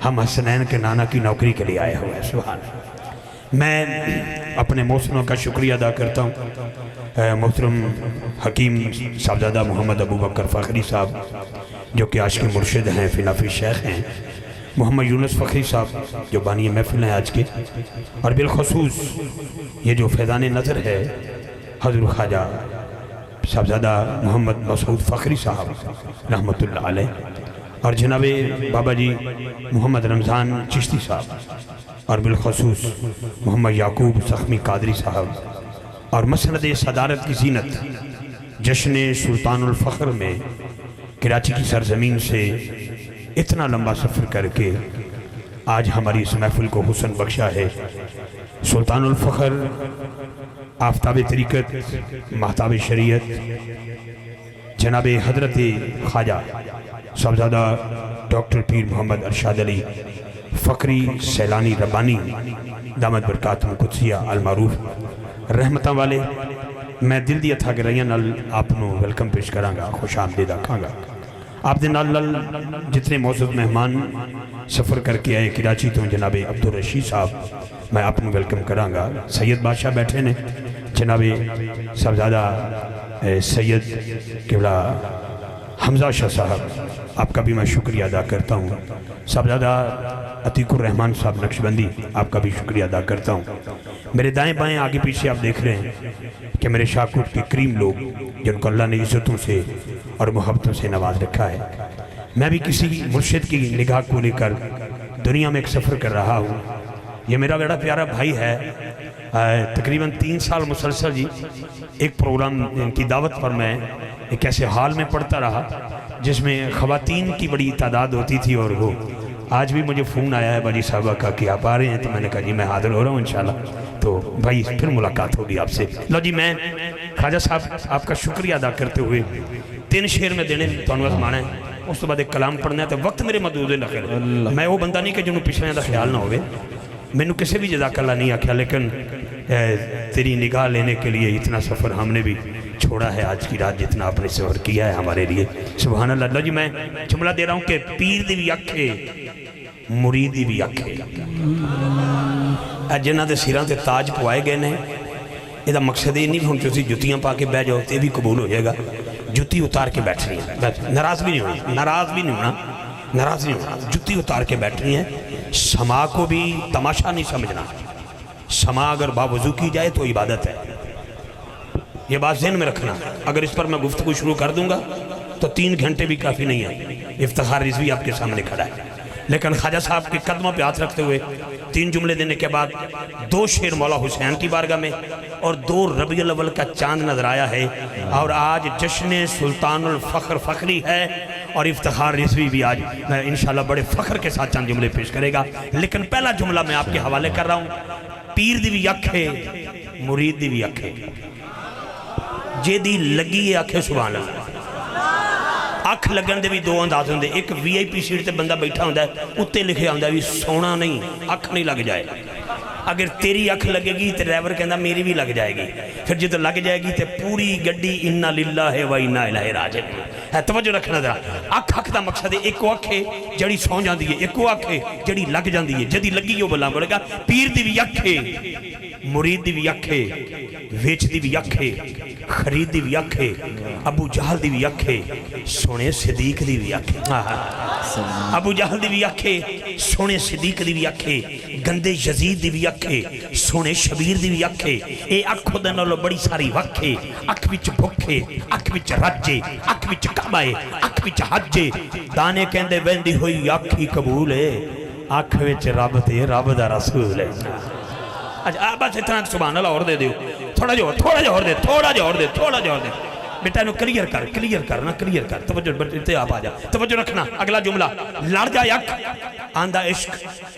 ہم حسنین کے نانا کی نوکری کے لیے آئے ہوئے. سبحان اللہ. میں اپنے محسنوں کا شکریہ ادا کرتا ہوں. محترم حکیم صاحبزادہ محمد ابو بکر فخری صاحب جو کہ آج کے مرشد ہیں، فی نافی شیخ ہیں. محمد یونس فخری صاحب جو بانی محفل ہیں آج کے. اور بالخصوص یہ جو فیضان نظر ہے حضرت خواجہ صاحبزادہ محمد مسعود فخری صاحب رحمۃ اللہ علیہ، اور جناب بابا جی محمد رمضان چشتی صاحب، اور بالخصوص محمد یعقوب زخمی قادری صاحب، اور مسند صدارت کی زینت جشن سلطان الفخر میں کراچی کی سرزمین سے اتنا لمبا سفر کر کے آج ہماری اس محفل کو حسن بخشا ہے. سلطان الفخر آفتاب طریقت، مہتاب شریعت، جناب حضرت خواجہ صاحبزادہ ڈاکٹر پیر محمد ارشاد علی فقری سیلانی ربانی دامت برکاتہم قدسیہ المعروف رحمتاں والے. میں دل دی اتھا گرائیاں نال آپ نو ویلکم پیش کراں گا، خوش آمدید آکھاں گا. آپ دے نال جتنے معزز مہمان سفر کر کے آئے کراچی تو جناب عبدالرشید صاحب میں آپ نو ویلکم کراں گا. سید بادشاہ بیٹھے نے، جناب صاحبزادہ سید قبلہ حمزہ شاہ صاحب آپ کا بھی میں شکریہ ادا کرتا ہوں. صاحبزادہ عتیق الرحمن صاحب نقشبندی آپ کا بھی شکریہ ادا کرتا ہوں. میرے دائیں بائیں آگے پیچھے آپ دیکھ رہے ہیں کہ میرے شاکر کے کریم لوگ جن کو اللہ نے عزتوں سے اور محبتوں سے نواز رکھا ہے. میں بھی کسی مرشد کی نگاہ کو لے کر دنیا میں ایک سفر کر رہا ہوں. یہ میرا بڑا پیارا بھائی ہے. تقریباً 3 سال مسلسل جی ایک پروگرام کی دعوت پر میں ایک ایسے حال میں پڑھتا رہا جس میں خواتین کی بڑی تعداد ہوتی تھی، اور وہ آج بھی مجھے فون آیا ہے باجی صاحبہ کا کہ آپ آ رہے ہیں، تو میں نے کہا جی میں حاضر ہو رہا ہوں انشاءاللہ. تو بھائی پھر ملاقات ہوگی آپ سے. لو جی میں خواجہ صاحب آپ کا شکریہ ادا کرتے ہوئے 3 شعر میں دینے تو زمانہ ہے، اس تو بعد ایک کلام پڑھنا ہے. تو وقت میرے محدود ہے لکھے، میں وہ بندہ نہیں کہ جنہوں پچھلے دا خیال نہ ہوئے. میں نے کسی بھی جزاک اللہ نہیں آکھا، لیکن تیری نگاہ لینے کے لیے اتنا سفر ہم نے بھی چھوڑا ہے آج کی رات، جتنا آپ نے سفر کیا ہے ہمارے لیے. سبحان اللہ. اللہ جی میں جملہ دے رہا ہوں کہ پیر دی بھی اکھے مریدی بھی اکھے. جنہ دے سیران تے تاج پوائے گئے نے، یہ دا مقصد یہ نہیں ہوں کہ اسی جتیاں پا کے بہ جاؤ تے بھی قبول ہو جائے گا. جتی اتار کے بیٹھنی ہے، ناراض بھی نہیں ہونا، ناراض بھی نہیں ہونا، ناراض نہیں ہونا. جتی اتار کے بیٹھنی ہے. سما کو بھی تماشا نہیں سمجھنا. سما اگر باوضو کی جائے تو عبادت ہے. یہ بات ذہن میں رکھنا. اگر اس پر میں گفتگو شروع کر دوں گا تو 3 گھنٹے بھی کافی نہیں ہے. افتخار رضوی آپ کے سامنے کھڑا ہے، لیکن خواجہ صاحب کے قدموں پہ ہاتھ رکھتے ہوئے 3 جملے دینے کے بعد 2 شعر مولا حسین کی بارگاہ میں اور 2 ربیع الاول کا چاند نظر آیا ہے. اور آج جشن سلطان الفخر فخری ہے، اور افتخار رضوی بھی آج انشاءاللہ بڑے فخر کے ساتھ چند جملے پیش کرے گا. لیکن پہلا جملہ میں آپ کے حوالے کر رہا ہوں. پیر دی بھی اکھے مرید دی بھی اکھے، جے دی لگی اکھے سبحان اللہ. اکھ لگن دے بھی 2 انداز ہوندے. ایک VIP سیٹ تے بندہ بیٹھا ہوندہ ہے، اتے لکھے ہوندہ ہے بھی سونا نہیں، اکھ نہیں لگ جائے. اگر تیری اکھ لگے گی تو ڈرائیور کہندہ میری بھی لگ جائے گی. پھر جب لگ جائے گی تو پوری گڈی انا للہ و انا الیہ راجعون. توجہ رکھنا ذرا. اکھ دا مقصد ہے ایک اکھ ہے جڑی سو جاندی ہے، ایک اکھ ہے جڑی لگ جاندی ہے. جدی لگی وہ بلا بڑے گا. پیر دی بھی اکھ ہے، مرید دی بھی اکھ ہے، ویچ دی بھی اکھ ہے، خرید دی بھی اکھ ہے، ابو جہل دی بھی اکھ ہے، سونے صدیق دی بھی اکھ ہے. ابو جہل دی بھی اکھ ہے، سونے صدیق دی بھی اکھ ہے، گندے یزید دی بھی اکھ ہے، سونے شبیر دی بھی اکھ ہے. اے اکھ دے نالوں بڑی ساری وکھ ہے. اکھ وچ بھکھ ہے، اکھ وچ رج ہے، اکھ وچ کعبہ ہے، اکھ وچ حج ہے. دانے کہندے ویندی ہوئی اکھ ہی قبول ہے، اکھ وچ رب تے رب دا رسول ہے. اچھا بس اتنا سبحان اللہ اور دے دیو. تھوڑا جو اور دے. بیٹا انہوں کلیئر کرنا. توجہ تے آپ آ جا. توجہ رکھنا. اگلا جملہ لڑ جائے اکھ آندہ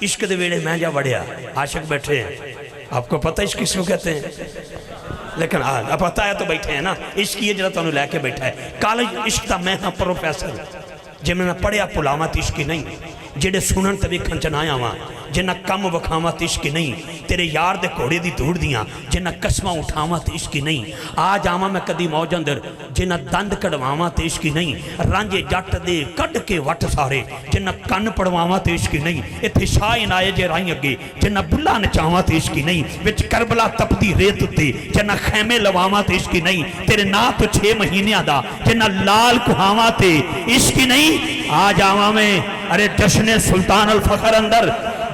عشق دے ویڑے میں جا وڑیا. عاشق بیٹھے ہیں. آپ کو پتہ عشق کس کو کہتے ہیں؟ لیکن اب پتہ ہے تو بیٹھے ہیں نا. عشق یہ جڑا تو انہوں لے کے بیٹھا ہے. کالج عشق دا میں ہاں پروفیسر جب میں نے پڑھیا پلامت عشق نہیں. जेडे सुनन ते वेखण च ना आवां, जिन्ना कम वखावां ते इश्क नहीं, तेरे यार दे घोड़े दी धूड़ दियां जिन्ना कसमां उठावां ते इश्क नहीं, आ जावां मैं कदी मौज अंदर जिन्ना दंद कढ़वावां ते इश्क नहीं, रांझे जट दे कढ़ के वट सारे जिन्ना कन्न पड़वावां ते इश्क नहीं, इत्थे शाह इनाए जे राई अगे जिन्ना बुल्ला नचावां ते इश्क नहीं, विच करबला तपदी रेत उत्ते जिन्ना खैमे लवावां ते इश्क नहीं, तेरे नां तो 6 महीनियां दा जिन्ना लाल कुहावां ते इश्क नहीं। आ जावां मैं अरे जश्न सुल्तान अल फखर अंदर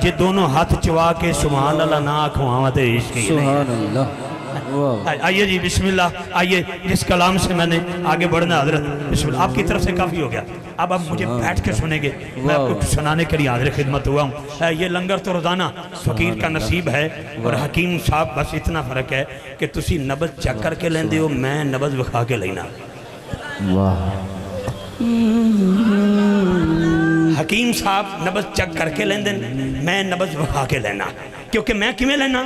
जे दोनों हाथ चवा के सुभान अल्लाह ना खुआवा तो इश्क ही नहीं। आइए जी बिस्मिल्लाह, आइए जिस कलाम से मैंने आगे बढ़ना हजरत बिस्मिल्लाह, आपकी तरफ से काफ़ी हो गया, अब आप मुझे बैठ के सुनेंगे, मैं आपको सुनाने के लिए हाजिर खिदमत हुआ हूँ। ये लंगर तो रोज़ाना फ़कीर का नसीब है और हकीम साहब बस इतना फ़र्क है कि तुसी नबज चेक करके लेंदे हो, मैं नबज विखा के लेना। हकीम साहब नबज चेक करके लेंदे, मैं नबज विखा के लेना, क्योंकि मैं किमें लेना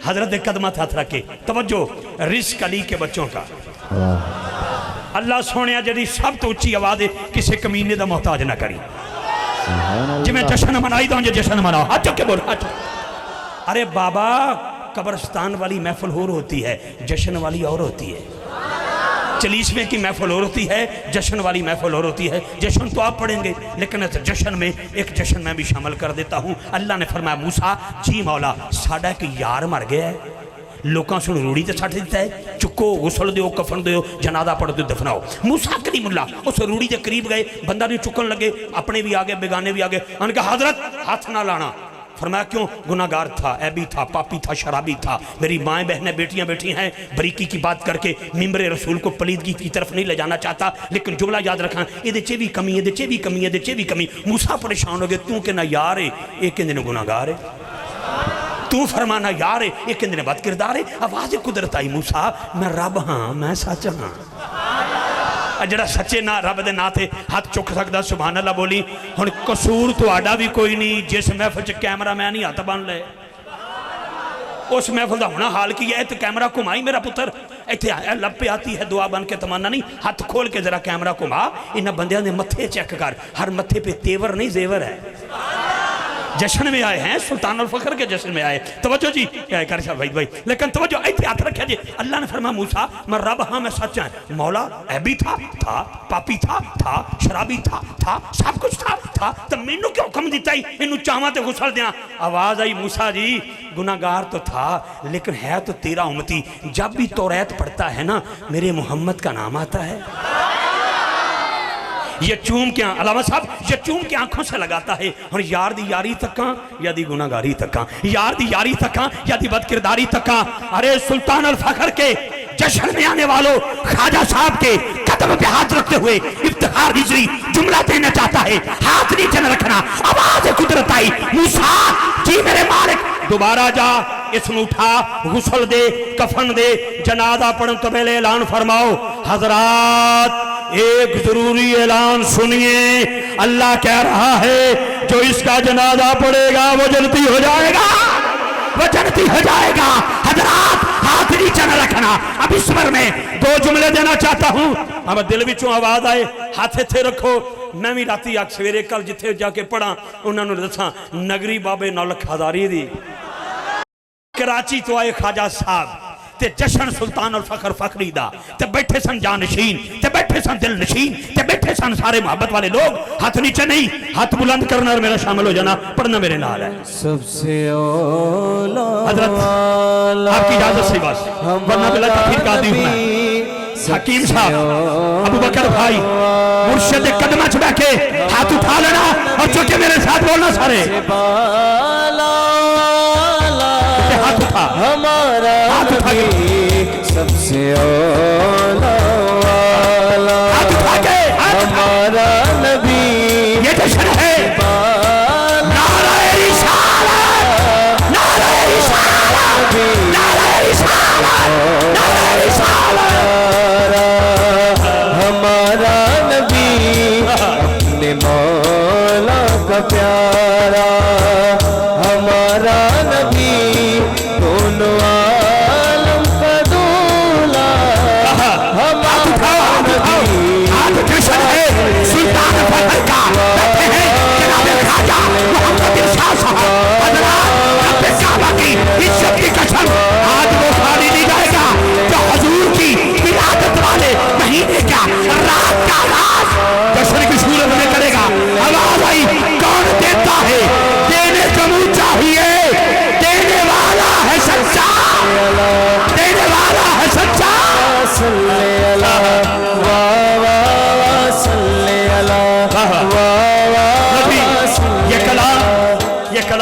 हजरत के कदम हाथ रख के। तवज्जो, रिस्क अली के बच्चों का अल्लाह सोने जी सब तो उच्ची आवाज है, किसी कमीने का मोहताज ना करी, जिमें जश्न मनाई दो जश्न मनाओ, हाथ चुक के बोलो। अरे बाबा कब्रस्तान वाली महफिल और होती है, जश्न वाली और होती है, चलीसवें की महफिल और होती है, जश्न वाली महफिल और होती है। जश्न तो आप पढ़ेंगे, लेकिन इस जश्न में एक जश्न मैं भी शामिल कर देता हूँ। अल्लाह ने फरमाया मूसा जी मौला साडा एक यार मर गया है, लोगों से रूढ़ी से छट दिता है, चुको गुसल दो कफन दो जनादा पढ़ दो दफनाओ। मूसा कलीमुल्लाह उस रूढ़ी के करीब गए, बंदा नहीं चुकन लगे, अपने भी आ गए बेगाने भी आ गए, उन्होंने कहा हजरत हाथ ना लाना। फरमाया क्यों? गुनाहगार था, ऐबी था, पापी था, शराबी था, मेरी माएँ बहनें बेटियां बैठी हैं, बरीकी की बात करके मिंबरे रसूल को पलीदगी की तरफ नहीं ले जाना चाहता, लेकिन जुमला याद रखा ये भी कमी, ये भी कमी, ये भी कमी। मूसा परेशान हो गए, तू कहना यार है, ये कहते ने गुनाहगार है, तू फरमाना यार है, ये कहते ने बद किरदार है। आवाज कुदरत आई, मूसा मैं रब हाँ, मैं सच हाँ। जरा सच्चे ना रब दे नां ते हाथ चुक सकता सुभान अल्लाह बोली। हुण कसूर तुहाडा भी कोई नहीं, जिस महफिल च कैमरा मैन ही हाथ बन ले, उस महफिल का होना हाल की है। तो कैमरा घुमाई मेरा पुत्र, इतने लब पे आती है दुआ बन के तमन्ना नहीं, हाथ खोल के जरा कैमरा घुमा, इन्होंने बंदियां दे मत्थे चेक कर, हर मत्थे पे तेवर नहीं जेवर है। जश्न में आए हैं, सुल्तान अल फखर के जश्न में आए। तवज्जो जी क्या कर भाई भाई, लेकिन तवज्जो इतने हाथ रखा जी। अल्लाह ने फरमाया मूसा मैं रब हाँ, मैं सच है। मौला ऐबी था, पापी था, शराबी था, सब कुछ था, तो मैनू क्यों हुक्म दिता ही इनू चावा तो गुसल दिया। आवाज आई मूसा जी गुनाहगार तो था, लेकिन है तो तेरा उम्मती, जब भी तौरात पढ़ता है ना मेरे मोहम्मद का नाम आता है। ये चूम के अलावा साहब ये चूम के आंखों से लगाता है, और यार दी यारी तका या दी गुनाहगारी तका, यार दी यारी तका या दी बदकिरदारी तका। अरे सुल्तान अल फखर के जश्न में आने वालों ख्वाजा साहब के कदम पे हाथ रखते हुए इफ्तिखार हिजरी जुमला देना चाहता है, हाथ नीचे न रखना। आवाज कुदरत आई, मूसा जी मेरे मालिक दोबारा जा, इसमें उठा, गुसल दे, कफन दे, जनाजा पढ़ने तो पहले ऐलान फरमाओ। हजरात एक जरूरी ऐलान सुनिए, अल्लाह कह रहा है जो इसका जनाजा पड़ेगा वो जन्नती हो जाएगा, वो जन्नती हो जाएगा। हजरात हाथ नीचे न रखना। अब इस पर मैं 2 जुमले देना चाहता हूँ, अब दिल विचों आवाज आए हाथ इत्थे रखो। मैं भी राती अग सवेरे कल जिथे जाके पढ़ा उन्होंने दसा नगरी बाबे नौलख हजारी दी, कराची तो आए ख्वाजा साहब ते जश्न सुल्तान अल फखर फखरी दा, ते बैठे सन जानशीन, ते बैठे सन दिल नशीन, ते बैठे सन सारे मोहब्बत वाले लोग। हाथ नीचे नहीं, हाथ बुलंद करना और मेरा शामिल हो जाना, पढ़ना मेरे नाल है। सबसे हजरत आपकी इजाजत से बस, वरना बिला तफीर कादी हूं मैं। हकीम साहब अबू बकर भाई मुर्शिद कदम च बैठे, हाथ उठा लेना और चुके मेरे साथ बोलना सारे। हाथ उठा, हमारा हाथ उठा के सबसे औला वाला, हाथ उठा के हमारा नबी ये जश्न है। नारे रिसालत, नारे रिसालत, नारे रिसालत, नारे रिसालत। हमारा नबी अपने मौला का प्यारा, हमारा नबी दोनों आलम का दूल्हा, हमारा नबी। आज जश्न है सुल्तान फखर का, बैठे हैं जनाब ख्वाजा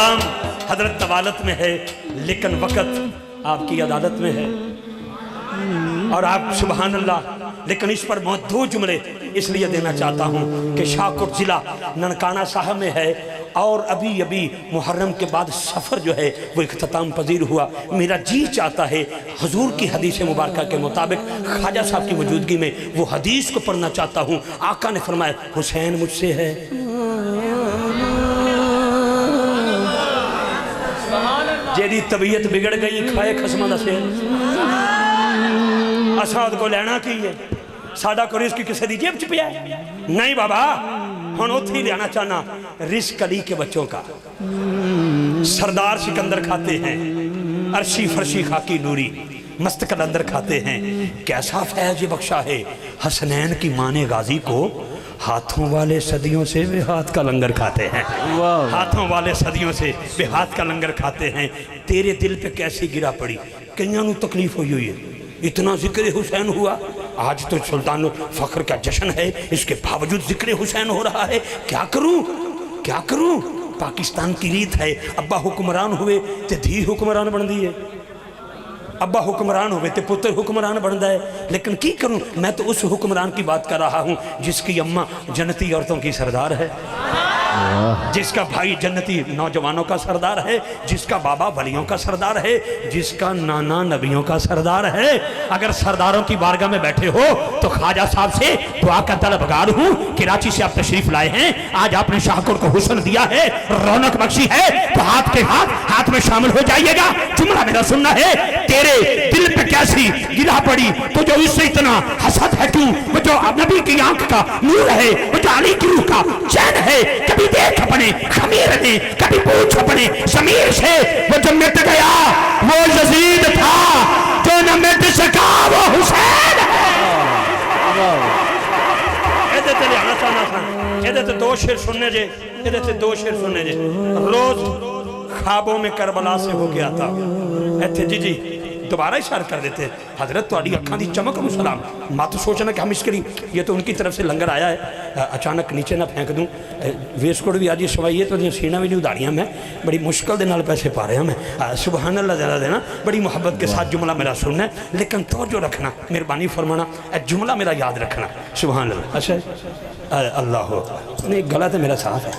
सलाम हजरत तवालत में है, लेकिन वक़्त आपकी अदालत में है। और आप सुबहान अल्लाह, लेकिन इस पर मैं 2 जुमले इसलिए देना चाहता हूँ कि शाहकोट ज़िला ननकाना साहब में है और अभी अभी मुहर्रम के बाद सफ़र जो है वो इख्तिताम पजीर हुआ। मेरा जी चाहता है हुजूर की हदीस मुबारक के मुताबिक ख्वाजा साहब की मौजूदगी में वो हदीस को पढ़ना चाहता हूँ। आका ने फरमाया हुसैन मुझसे है। जेदी तबीयत बिगड़ गई खाए खसमा दा सेल, असाद को लेना की है, साडा को रिस्क किसी की जेब च पिया नहीं बाबा। हम उत्थे ही लेना चाहना रिस्क अली के बच्चों का। सरदार सिकंदर खाते हैं, अरशी फरशी खाकी नूरी मस्त कलंदर खाते हैं। कैसा फैज बख्शा है हसनैन की माने गाजी को, हाथों वाले सदियों से वे हाथ का लंगर खाते हैं। हाथों वाले सदियों से वे हाथ का लंगर खाते हैं। तेरे दिल पे कैसी गिरा पड़ी, कईयां नूं तकलीफ हुई हुई है, इतना जिक्र हुसैन हुआ। आज तो सुल्तान फख्र का जश्न है, इसके बावजूद जिक्र हुसैन हो रहा है। क्या करूं क्या करूं? पाकिस्तान की रीत है, अब्बा हुक्मरान हुए तो धी हुक्मरान बन दी है, अब्बा हुक्मरान हुए तो पुत्र हुक्मरान बनता है। लेकिन की करूं, मैं तो उस हुक्मरान की बात कर रहा हूं जिसकी अम्मा जन्नती औरतों की सरदार है, जिसका भाई जन्नती नौजवानों का सरदार है, जिसका बाबा वलियों का सरदार है, जिसका नाना नबियों का सरदार है। अगर सरदारों की बारगाह में बैठे हो तो ख्वाजा साहब से दुआ का तलबगार हूँ। कराची से आप तशरीफ लाए हैं, आज आपने शाहकोट को हुस्न दिया है, रौनक बख्शी है, तो हाथ के हाथ में शामिल हो जाइएगा। जुमला मेरा सुनना है, तेरे दिल पे कैसी गिरा पड़ी, तो जो इससे इतना हसद है क्यों? वो जो नबी की आंख का नूर है, वो जो अली की रूह का चैन है, कभी देख अपने खमीर ने, कभी पूछ अपने ज़मीर से, वो जो मिट गया वो यजीद था, जो न मिट सका वो हुसैन है। ਇਹਦੇ ਤੇ ਲਿਆਣਾ ਚਾਹਨਾ था, ਇਹਦੇ ਤੇ 2 शेर सुनने जे, ਇਹਦੇ ਤੇ 2 शेर सुनने जे। रोज ख्वाबों में करबला से होके आता ऐथे जी दोबारा इशारा कर देते हैं, हजरत तुम्हारी अखां दी चमक नूं सलाम। मत सोचना कि हम इसके लिए, ये तो उनकी तरफ से लंगर आया है, अचानक नीचे ना फेंक दूं। वेस्टकोट भी आज सवाई है तो सीना भी नहीं उधारियाँ, मैं बड़ी मुश्किल के नाल पैसे पा रहा मैं। सुबहान अल्लाह ज़्यादा देना, बड़ी मोहब्बत के साथ जुमला मेरा सुनना है, लेकिन तवज्जो रखना, मेहरबानी फरमाना, जुमला मेरा याद रखना। सुबहान अल्लाह। अच्छा अल्लाह हो नहीं, गला तो मेरा साफ है,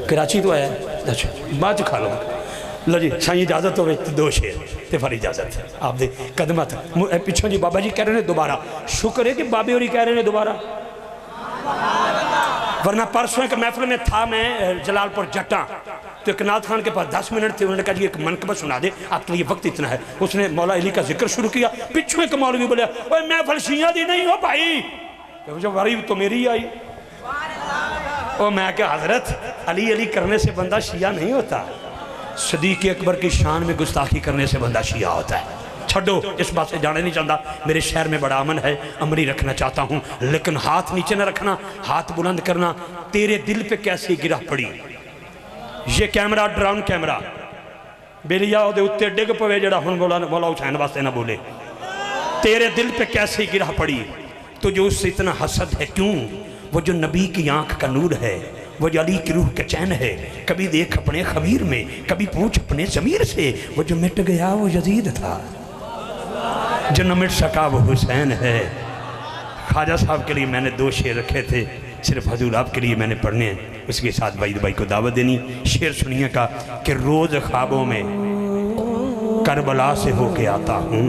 कराची तो आया। अच्छा बाद खा लो लो जी, साईं इजाजत हो 2 शेर ते फिर इजाजत आप दे कदमां पिछों जी। बाबा जी कह रहे हैं दोबारा, शुक्र है कि बाबे होरी कह रहे हैं दोबारा, वरना परसों एक महफिल में था मैं जलालपुर जट्टा, तो एक नाथ खान के पास 10 मिनट थे, उन्होंने कहा जी एक मनकबत सुना दे, आपके लिए वक्त इतना है। उसने मौला अली का जिक्र शुरू किया, पिछों एक मौलवी बोला ओए महफिल शिया दी नहीं हो भाई, जो वारी तो मेरी आई। और मैं क्या हजरत अली अली करने से बंदा शिया नहीं होता, सदीक अकबर की शान में गुस्ताखी करने से बंदा शिया होता है। छड्डो, इस बात से जाने नहीं चाहता। मेरे शहर में बड़ा अमन है, अमरी रखना चाहता हूँ, लेकिन हाथ नीचे न रखना, हाथ बुलंद करना। तेरे दिल पे कैसी गिरा पड़ी, ये कैमरा ड्रोन कैमरा बेलिया ओदे उत्ते डिग पवे जड़ा हुण मौला हुसैन वास्ते ना बोले। तेरे दिल पे कैसी गिरा पड़ी, तुझे उससे इतना हसद है क्यों? वो जो नबी की आंख का नूर है, वो जो अली की रूह का चैन है, कभी देख अपने खमीर में, कभी पूछ अपने ज़मीर से, वो जो मिट गया वो यजीद था, जो न मिट सका वो हुसैन है। ख्वाजा साहब के लिए मैंने 2 शेर रखे थे, सिर्फ हजूर आपके लिए मैंने पढ़ने हैं। उसके साथ भाई को दावत देनी। शेर सुनिए का कि रोज़ ख्वाबों में करबला से होके आता हूँ,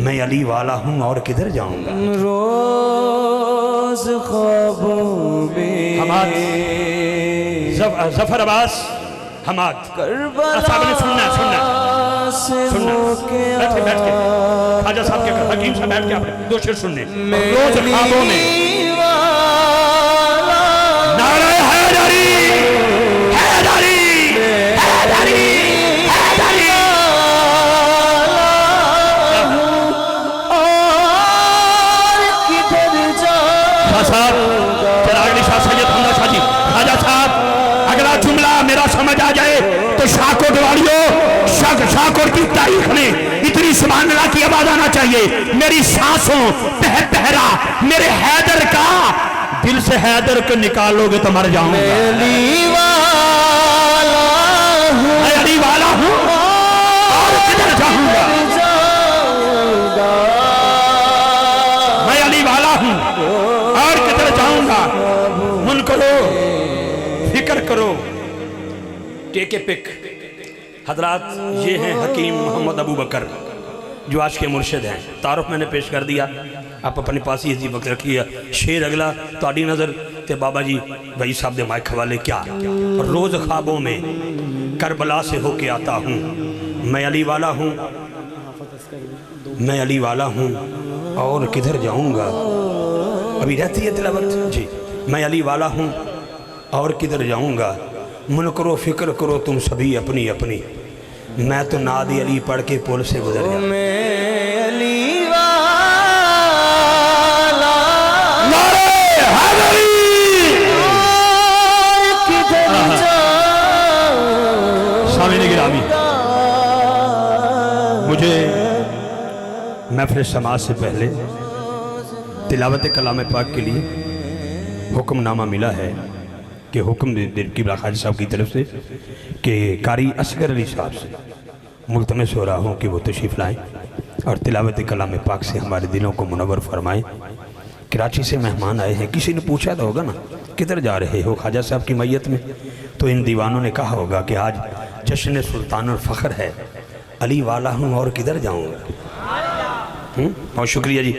मैं अली वाला हूँ और किधर जाऊँगा। रोज़ ख्वाबों में हमाद जफर अब्बास हमाद साहब ने सुनना बैठ के ख्वाजा साहब के हकीम साहब बैठ के आपने 2 शेर सुनने। रोज ख्वाबों में नारे हैदरी हैदरी हैदरी हैदरी, और किधर जाऊं साहब चिरागली शाह सैयद हमदा शाह जी। ख्वाजा साहब अगला जुमला मेरा समझ आ जाए तो शाहकोट वालियों, शाहकोट की तारीख में इतनी सुभान अल्लाह की आवाज आना चाहिए। मेरी सांसों पहरा मेरे हैदर का, दिल से हैदर को निकालोगे तो मर जाऊंगा। ٹیک اے پک حضرات، یہ ہیں حکیم محمد ابو بکر جو آج کے مرشد ہیں. تعارف میں نے پیش کر دیا، آپ اپنے پاس ہی اسی وقت رکھیے. شیر اگلا تہاڈی نظر تے بابا جی بھائی صاحب دے مائک حوالے. کیا روز خوابوں میں کربلا سے ہو کے آتا ہوں، میں علی والا ہوں، میں علی والا ہوں اور کدھر جاؤں گا. ابھی رہتی ہے تلاوت جی. میں علی والا ہوں اور کدھر جاؤں گا، من کرو فکر کرو تم سبھی اپنی اپنی، میں تو ناد علی پڑھ کے پل سے گزر جاؤں. میں علی والا نعرہ حیدری! کدھر جاؤں سامعین گرامی، مجھے محفل سماعت سے پہلے تلاوت کلام پاک کے لیے حکم نامہ ملا ہے کہ حکم قبلہ خواجہ صاحب کی طرف سے کہ قاری اصغر علی صاحب سے ملتمس ہو رہا ہوں کہ وہ تشریف لائیں اور تلاوت کلام پاک سے ہمارے دلوں کو منور فرمائیں. کراچی سے مہمان آئے ہیں، کسی نے پوچھا تو ہوگا نا کدھر جا رہے ہو خواجہ صاحب کی میت میں، تو ان دیوانوں نے کہا ہوگا کہ آج جشن سلطان الفخر ہے، علی والا ہوں اور کدھر جاؤں گا. بہت شکریہ جی.